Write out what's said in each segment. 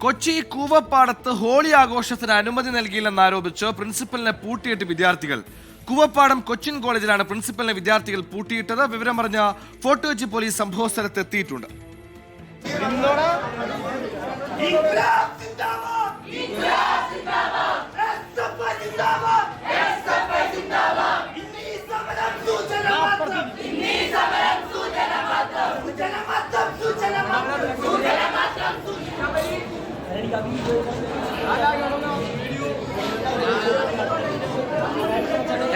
Kochi കൂവപ്പാടത്ത് holy ആഘോഷത്തിന് അനുമതി നൽകിയില്ലെന്നാരോപിച്ച് പ്രിൻസിപ്പലിനെ പൂട്ടിയിട്ട് വിദ്യാർത്ഥികൾ. കൂവപ്പാടം കൊച്ചിൻ കോളേജിലാണ് പ്രിൻസിപ്പലിനെ വിദ്യാർത്ഥികൾ പൂട്ടിയിട്ടത്. വിവരമറിഞ്ഞ ഫോർട്ട് കൊച്ചി പോലീസ് സംഭവസ്ഥലത്ത് എത്തിയിട്ടുണ്ട്.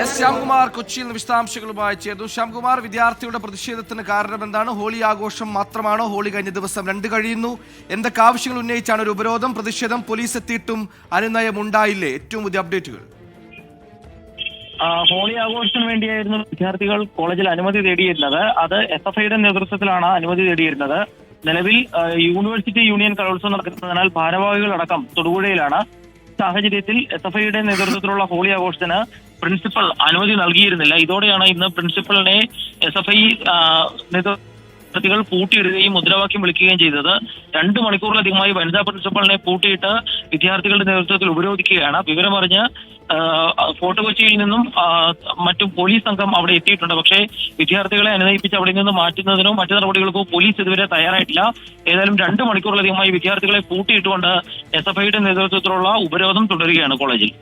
എസ് ശ്യാംകുമാർ കൊച്ചിയിൽ നിന്ന് വിശദാംശങ്ങളുമായി ചേർന്നു. ശ്യാംകുമാർ, വിദ്യാർത്ഥിയുടെ പ്രതിഷേധത്തിന് കാരണം എന്താണ്? ഹോളി ആഘോഷം മാത്രമാണോ? ഹോളി കഴിഞ്ഞ ദിവസം 2 കഴിയുന്നു. എന്തൊക്കെ ആവശ്യങ്ങൾ ഉന്നയിച്ചാണ് ഒരു ഉപരോധം, പ്രതിഷേധം? പോലീസ് എത്തിയിട്ടും അനുനയം ഉണ്ടായില്ലേ? ഏറ്റവും പുതിയ അപ്ഡേറ്റുകൾ. ഹോളി ആഘോഷത്തിന് വേണ്ടിയായിരുന്നു വിദ്യാർത്ഥികൾ കോളേജിൽ അനുമതി തേടിയിരുന്നത്. അത് SFIയുടെ നേതൃത്വത്തിലാണ് അനുമതി തേടിയിരുന്നത്. നിലവിൽ യൂണിവേഴ്സിറ്റി യൂണിയൻ കലോത്സവം നടക്കുന്നതിനാൽ ഭാരവാഹികളടക്കം തൊടുപുഴയിലാണ്. സാഹചര്യത്തിൽ SFIയുടെ നേതൃത്വത്തിലുള്ള ഹോളി ആഘോഷത്തിന് പ്രിൻസിപ്പൽ അനുമതി നൽകിയിരുന്നില്ല. ഇതോടെയാണ് ഇന്ന് പ്രിൻസിപ്പലിനെ SFI വിദ്യാർത്ഥികൾ പൂട്ടിയിടുകയും മുദ്രാവാക്യം വിളിക്കുകയും ചെയ്തത്. 2 മണിക്കൂറിലധികമായി വനിതാ പ്രിൻസിപ്പലിനെ പൂട്ടിയിട്ട് വിദ്യാർത്ഥികളുടെ നേതൃത്വത്തിൽ ഉപരോധിക്കുകയാണ്. വിവരമറിഞ്ഞ് ഫോർട്ട് കൊച്ചിയിൽ നിന്നും മറ്റും പോലീസ് സംഘം അവിടെ എത്തിയിട്ടുണ്ട്. പക്ഷേ വിദ്യാർത്ഥികളെ അനുനയിപ്പിച്ച് അവിടെ നിന്ന് മാറ്റുന്നതിനോ മറ്റു നടപടികൾക്കോ പോലീസ് ഇതുവരെ തയ്യാറായിട്ടില്ല. ഏതായാലും 2 മണിക്കൂറിലധികമായി വിദ്യാർത്ഥികളെ പൂട്ടിയിട്ടുകൊണ്ട് SFIയുടെ നേതൃത്വത്തിലുള്ള ഉപരോധം തുടരുകയാണ് കോളേജിൽ.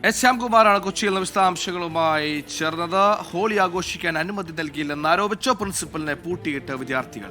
എസ് ശ്യാംകുമാറാണ് കൊച്ചിയിൽ നിന്ന് വിശദാംശങ്ങളുമായി ചേർന്നത്. ഹോളി ആഘോഷിക്കാൻ അനുമതി നൽകിയില്ലെന്ന് ആരോപിച്ച് പ്രിൻസിപ്പലിനെ പൂട്ടിയിട്ട് വിദ്യാർത്ഥികൾ.